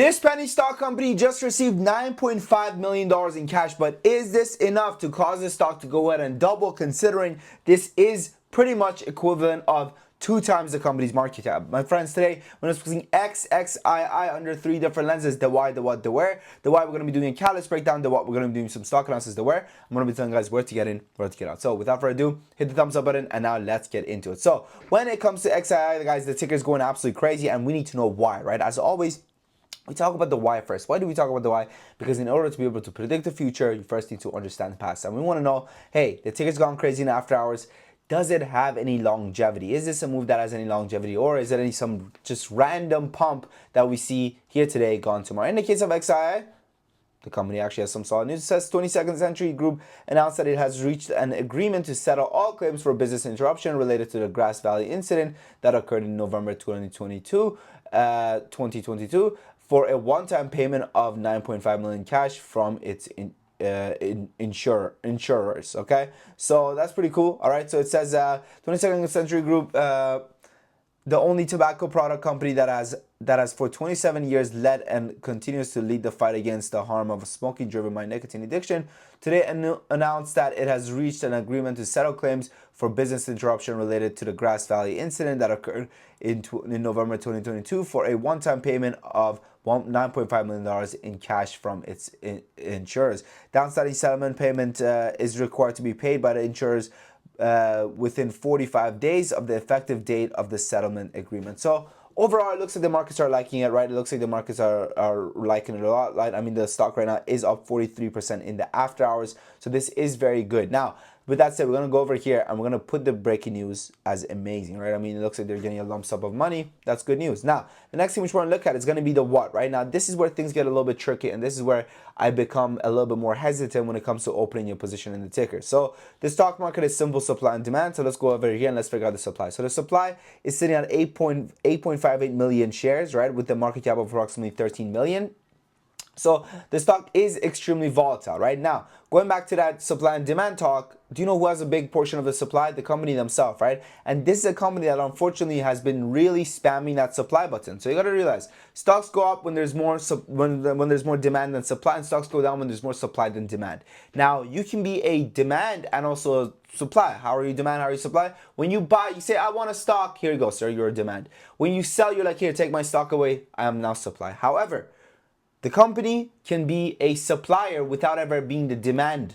This penny stock company just received $9.5 million in cash, but is this enough to cause the stock to go ahead and double, considering this is pretty much equivalent of 2 times the company's market cap? My friends, today we're discussing Xxii under 3 different lenses: the why, the what, the where. The why, we're going to be doing a catalyst breakdown. The what, we're going to be doing some stock analysis. The where, I'm going to be telling you guys where to get in, where to get out. So without further ado, hit the thumbs up button, and now let's get into it. So when it comes to Xxii, guys, the ticker is going absolutely crazy, and we need to know why, right? As always, we talk about the why first. Why do we talk about the why? Because in order to be able to predict the future, you first need to understand the past. And we want to know, hey, the ticker's gone crazy in after hours. Does it have any longevity? Is this a move that has any longevity? Or is it some just random pump that we see here today, gone tomorrow? In the case of Xxii, the company actually has some solid news. It says 22nd Century Group announced that it has reached an agreement to settle all claims for business interruption related to the Grass Valley incident that occurred in November 2022, for a one-time payment of $9.5 million cash from its insurers. Okay, so that's pretty cool. All right, so it says 22nd Century Group, the only tobacco product company that has for 27 years led and continues to lead the fight against the harm of smoking driven by nicotine addiction, today announced that it has reached an agreement to settle claims for business interruption related to the Grass Valley incident that occurred in November 2022 for a one-time payment of $9.5 million in cash from its insurers. The outstanding settlement payment is required to be paid by the insurers within 45 days of the effective date of the settlement agreement. So overall, it looks like the markets are liking it, right? It looks like the markets are liking it a lot, right? I mean, the stock right now is up 43% in the after hours. So this is very good. Now, with that said, we're going to go over here and we're going to put the breaking news as amazing, right? I mean, it looks like they're getting a lump sum of money. That's good news. Now, the next thing which we're going to look at is going to be the what, right? Now, this is where things get a little bit tricky, and this is where I become a little bit more hesitant when it comes to opening your position in the ticker. So the stock market is simple supply and demand. So let's go over here and let's figure out the supply. So the supply is sitting at 8.58 million shares, right? With the market cap of approximately 13 million. So the stock is extremely volatile. Right now, going back to that supply and demand talk, do you know who has a big portion of the supply? The company themselves, right? And this is a company that unfortunately has been really spamming that supply button. So you got to realize, stocks go up when there's more when there's more demand than supply, and stocks go down when there's more supply than demand. Now, you can be a demand and also a supply. How are you demand? How are you supply? When you buy, you say, I want a stock. Here you go, sir. You're a demand. When you sell, you're like, here, take my stock away. I am now supply. However, the company can be a supplier without ever being the demander.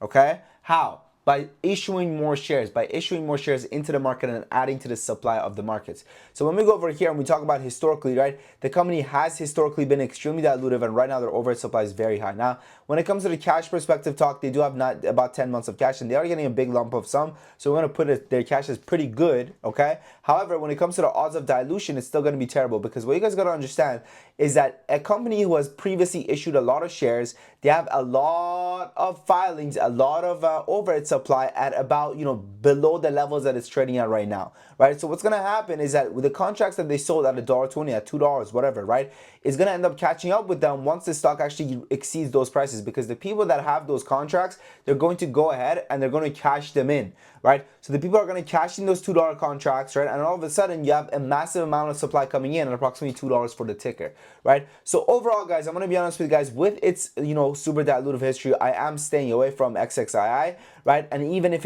Okay? How? By issuing more shares, into the market and adding to the supply of the markets. So when we go over here and we talk about historically, right, the company has historically been extremely dilutive, and right now their overhead supply is very high. Now, when it comes to the cash perspective talk, they do have not about 10 months of cash, and they are getting a big lump of sum. So we're going to put it, their cash is pretty good, okay? However, when it comes to the odds of dilution, it's still going to be terrible, because what you guys got to understand is that a company who has previously issued a lot of shares, they have a lot of filings, a lot of overhead supply at about, below the levels that it's trading at right now, right? So what's going to happen is that with the contracts that they sold at $1.20, at $2, whatever, right, it's going to end up catching up with them once the stock actually exceeds those prices, because the people that have those contracts, they're going to go ahead and they're going to cash them in, right? So the people are going to cash in those $2 contracts, right? And all of a sudden you have a massive amount of supply coming in at approximately $2 for the ticker, right? So overall, guys, I'm going to be honest with you guys, with its, super dilutive history, I am staying away from Xxii, right? And even if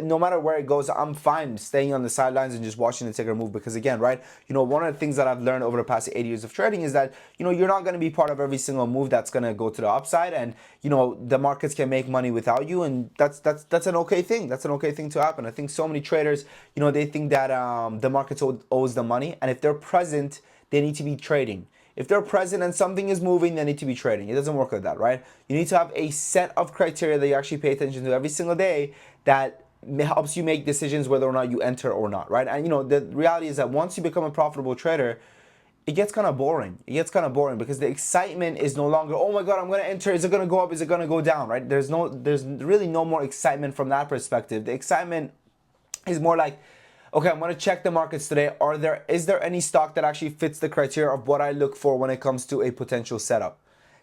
no matter where it goes, I'm fine staying on the sidelines and just watching the ticker move, because again, right, one of the things that I've learned over the past 8 years of trading is that, you're not going to be part of every single move that's going to go to the upside, and, the markets can make money without you, and that's an okay thing. That's an okay thing to happen. I think so many traders, they think that the markets owes them money, and if they're present, they need to be trading. If they're present and something is moving, they need to be trading. It doesn't work like that, right? You need to have a set of criteria that you actually pay attention to every single day that helps you make decisions whether or not you enter or not, right? And the reality is that once you become a profitable trader, it gets kind of boring. It gets kind of boring because the excitement is no longer, oh my God, I'm going to enter. Is it going to go up? Is it going to go down, right? There's really no more excitement from that perspective. The excitement is more like, okay, I'm going to check the markets today. Is there any stock that actually fits the criteria of what I look for when it comes to a potential setup?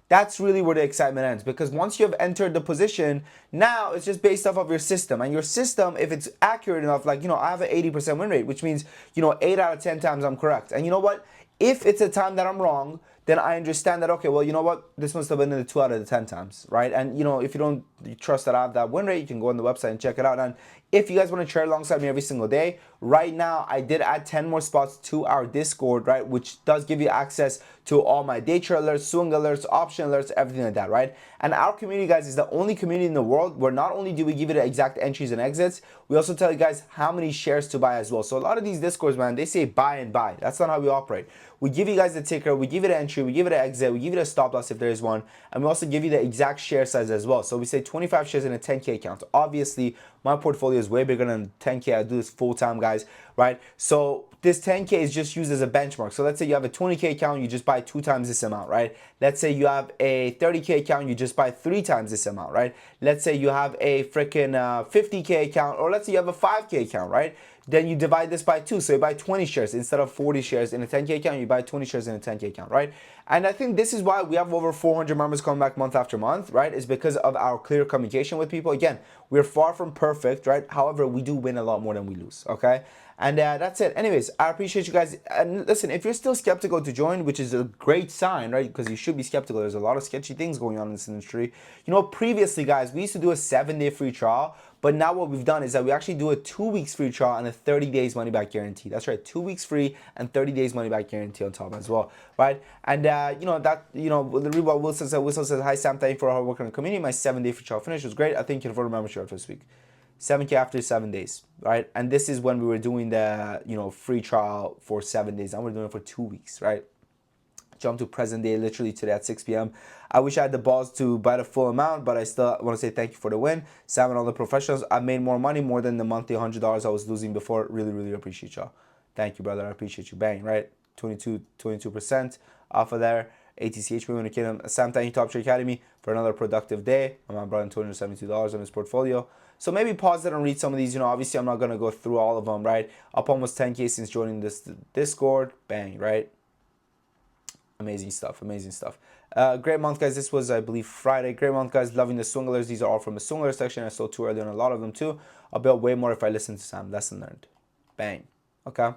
That's really where the excitement ends, because once you have entered the position, now it's just based off of your system. And your system, if it's accurate enough, like, I have an 80% win rate, which means, 8 out of 10 times I'm correct. And you know what? if it's a time that I'm wrong, then I understand that, okay, well, you know what? This must have been in the 2 out of the 10 times, right? And, you know, if you don't trust that I have that win rate, you can go on the website and check it out. And if you guys want to trade alongside me every single day, right now, I did add 10 more spots to our Discord, right? Which does give you access to all my day trade alerts, swing alerts, option alerts, everything like that, right? And our community, guys, is the only community in the world where not only do we give you the exact entries and exits, we also tell you guys how many shares to buy as well. So a lot of these Discords, man, they say buy and buy. That's not how we operate. We give you guys the ticker, we give you the entry, we give you the exit, we give you the stop loss if there is one, and we also give you the exact share size as well. So we say 25 shares in a 10K account. Obviously, my portfolio is way bigger than 10K. I do this full time, guys, right? So this 10K is just used as a benchmark. So let's say you have a 20K account, you just buy 2 times this amount, right? Let's say you have a 30K account, you just buy 3 times this amount, right? Let's say you have a freaking 50K account, or let's say you have a 5K account, right? Then you divide this by 2, so you buy 20 shares instead of 40 shares in a 10K account. You buy 20 shares in a 10K account, right? And I think this is why we have over 400 members coming back month after month, right? Is because of our clear communication with people. Again, we're far from perfect, right? However, we do win a lot more than we lose, okay? And that's it. Anyways, I appreciate you guys. And listen, if you're still skeptical to join, which is a great sign, right? Because you should be skeptical. There's a lot of sketchy things going on in this industry. You know, previously, guys, we used to do a 7-day free trial. But now what we've done is that we actually do a 2 weeks free trial and a 30 days money back guarantee. That's right, 2 weeks free and 30 days money back guarantee on top as well, right? And you know that, you know, the Reba Wilson says, hi Sam, thank you for hard work in the community. My 7-day free trial finish was great. I think you can afford a membership this week. 7K after 7 days, right? And this is when we were doing the, you know, free trial for 7 days. Now we're doing it for 2 weeks, right? Jump to present day literally today at 6 p.m. I wish I had the balls to buy the full amount, but I still want to say thank you for the win. Sam and all the professionals, I made more money, more than the monthly $100 I was losing before. Really, really appreciate y'all. Thank you, brother. I appreciate you. Bang, right? 22% off of there. ATCH Women in the Kingdom. Sam, thank you, Top Trade Academy, for another productive day. I'm brought in $272 on his portfolio. So maybe pause it and read some of these. You know, obviously I'm not going to go through all of them, right? Up almost 10K since joining this Discord. Bang, right? Amazing stuff, amazing stuff. Great month, guys. This was, I believe, Friday. Great month, guys. Loving the swing alerts. These are all from the swing alert section. I saw too early on a lot of them too. I'll build way more if I listen to Sam. Lesson learned. Bang. Okay.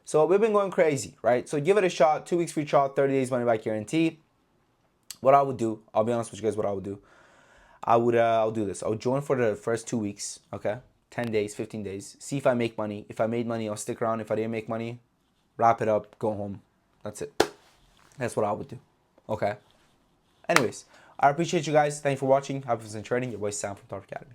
So we've been going crazy, right? So give it a shot. 2 weeks free trial, 30 days money back guarantee. What I would do, I'll be honest with you guys, what I would do. I'll do this. I'll join for the first 2 weeks, okay? 10 days, 15 days. See if I make money. If I made money, I'll stick around. If I didn't make money, wrap it up, go home. That's it. That's what I would do. Okay. Anyways, I appreciate you guys. Thank you for watching. Happy fun trading. Your boy Sam from Top Academy.